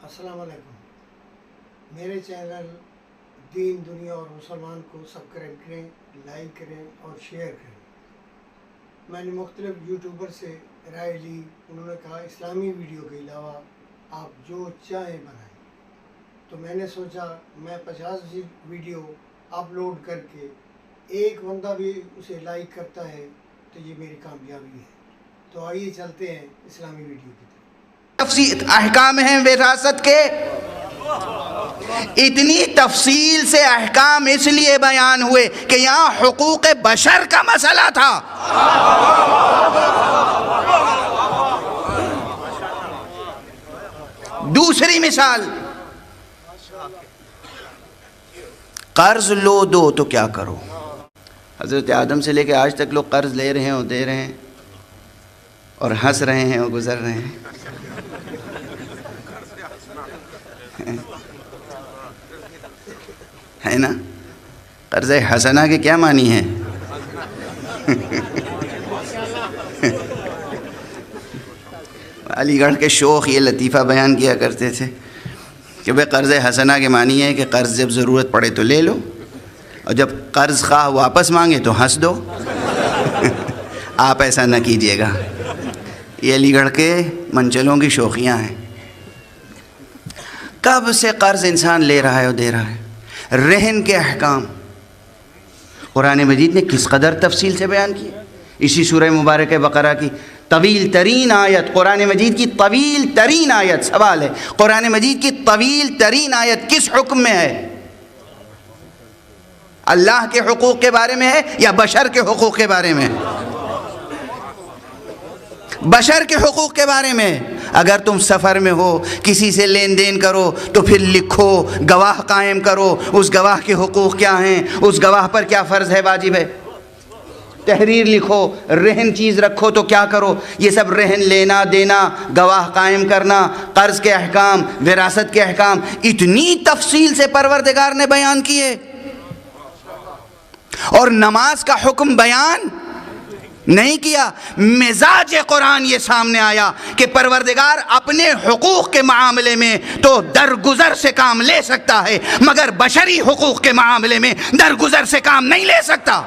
अस्सलाम वालेकुम। मेरे चैनल दीन दुनिया और मुसलमान को सब्सक्राइब करें, लाइक करें और शेयर करें। मैंने मुख्तलिफ यूट्यूबर से राय ली, उन्होंने कहा इस्लामी वीडियो के अलावा आप जो चाहें बनाएं। तो मैंने सोचा मैं 50 वीडियो अपलोड करके एक बंदा भी उसे लाइक करता है तो ये मेरी कामयाबी है। तो आइए चलते हैं इस्लामी वीडियो की तरफ। तफसील अहकाम हैं विरासत के, इतनी तफसील से अहकाम इसलिए बयान हुए कि यहाँ हुकूक बशर का मसला था। दूसरी मिसाल, कर्ज लो दो तो क्या करो। हजरत आदम से लेकर आज तक लोग कर्ज ले रहे हैं और दे रहे हैं और हंस रहे हैं और गुजर रहे हैं। है ना? कर्ज हसना के क्या मानी है? अलीगढ़ के शोख ये लतीफ़ा बयान किया करते थे कि भाई कर्ज हसना के मानी है कि कर्ज जब ज़रूरत पड़े तो ले लो और जब कर्ज खा वापस मांगे तो हंस दो। आप ऐसा न कीजिएगा, ये अलीगढ़ के मंचलों की शोखियाँ हैं। कब से कर्ज इंसान ले रहा है और दे रहा है। रहन के अहकाम कुरान मजीद ने किस कदर तफसील से बयान किए। इसी सूरह मुबारक बकरा की तवील तरीन आयत, कुरान मजीद की तवील तरीन आयत, सवाल है कुरान मजीद की तवील तरीन आयत किस हुक्म में है? अल्लाह के हुकूक के बारे में है या बशर के हुकूक के बारे में? बशर के हुकूक के बारे में। अगर तुम सफ़र में हो, किसी से लेन देन करो तो फिर लिखो, गवाह कायम करो, उस गवाह के हुकूक क्या हैं, उस गवाह पर क्या फ़र्ज़ है, वाजिब है। तहरीर लिखो, रहन चीज़ रखो तो क्या करो। ये सब रहन लेना देना, गवाह कायम करना, कर्ज़ के अहकाम, विरासत के अहकाम इतनी तफसील से परवरदिगार ने बयान किए। और नमाज का हुक्म बयान नहीं किया। मिजाज कुरान ये सामने आया कि परवरदिगार अपने हुकूक के मामले में तो दरगुजर से काम ले सकता है, मगर बशरी हुकूक के मामले में दरगुजर से काम नहीं ले सकता।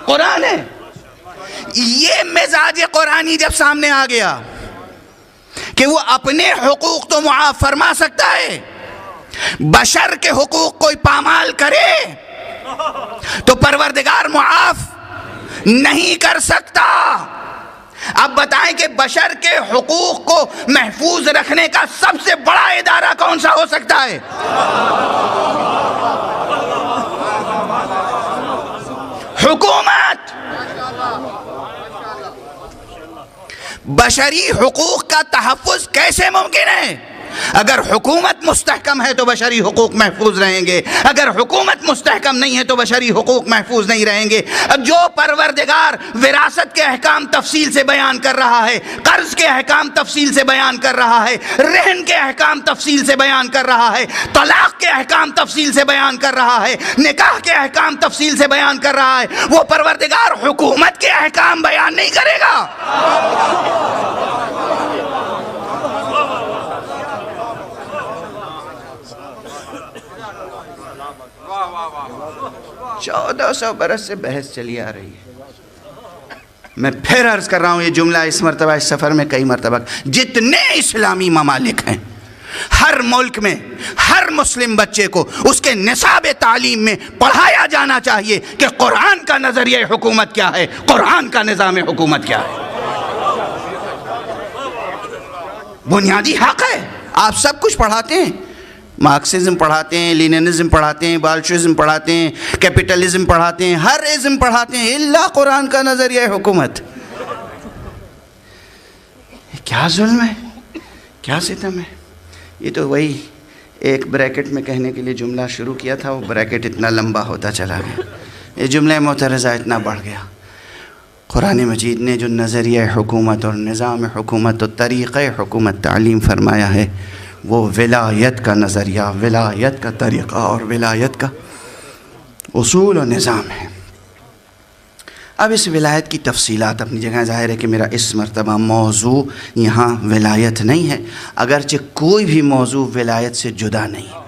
कुरान है। ये मिजाज कुरानी जब सामने आ गया कि वो अपने हुकूक तो मुआफ फरमा सकता है, बशर के हुकूक कोई पामाल करे तो परवरदिगार मुआफ नहीं कर सकता। अब बताएं कि बशर के हुकूक को महफूज रखने का सबसे बड़ा इदारा कौन सा हो सकता है? हुकूमत। बशरी हुकूक का तहफ़्फ़ुज़ कैसे मुमकिन है? अगर हुकूमत मुस्तहकम है तो बशरी हुकूक महफूज रहेंगे, अगर हुकूमत मुस्तहकम नहीं है तो बशरी हुकूक महफूज नहीं रहेंगे। अब जो परवरदिगार विरासत के अहकाम तफसील से बयान कर रहा है, कर्ज के अहकाम तफसील से बयान कर रहा है, रहन के अहकाम तफसील से बयान कर रहा है, तलाक के अहकाम तफसील से बयान कर रहा है, निकाह के अहकाम तफसील से बयान कर रहा है, वो परवरदिगार हुकूमत के अहकाम बयान नहीं करेगा? चौदह 1400 बरस से बहस चली आ रही है। मैं फिर अर्ज कर रहा हूँ, ये जुमला इस मरतबा इस सफ़र में कई मरतबा, जितने इस्लामी ममालिक हैं, हर मुल्क में हर मुस्लिम बच्चे को उसके निसाब तालीम में पढ़ाया जाना चाहिए कि कुरान का नज़रिया हुकूमत क्या है, कुरान का निज़ाम हुकूमत क्या है। बुनियादी हक है। आप सब कुछ पढ़ाते हैं, मार्क्सिज्म पढ़ाते हैं, लीनिनिज्म पढ़ाते हैं, बाल्शिज्म पढ़ाते हैं, कैपिटलिज्म पढ़ाते हैं, हर इज्म पढ़ाते हैं, इल्ला कुरान का नज़रिया हुकूमत। क्या जुल्म है, क्या सितम है। ये तो वही एक ब्रैकेट में कहने के लिए जुमला शुरू किया था, वो ब्रैकेट इतना लंबा होता चला गया, ये जुमला मुतरज़ा इतना बढ़ गया। कुरान मजीद ने जो नज़रिया हुकूमत और निज़ाम हुकूमत और तरीक़े हुकूमत तालीम फरमाया है, वो विलायत का नज़रिया, विलायत का तरीक़ा और विलायत का उसूल और निज़ाम है। اب اس ولایت کی تفصیلات اپنی جگہ، ظاہر ہے کہ میرا اس مرتبہ موضوع یہاں ولایت نہیں ہے، اگرچہ کوئی بھی موضوع ولایت سے جدا نہیں ہے۔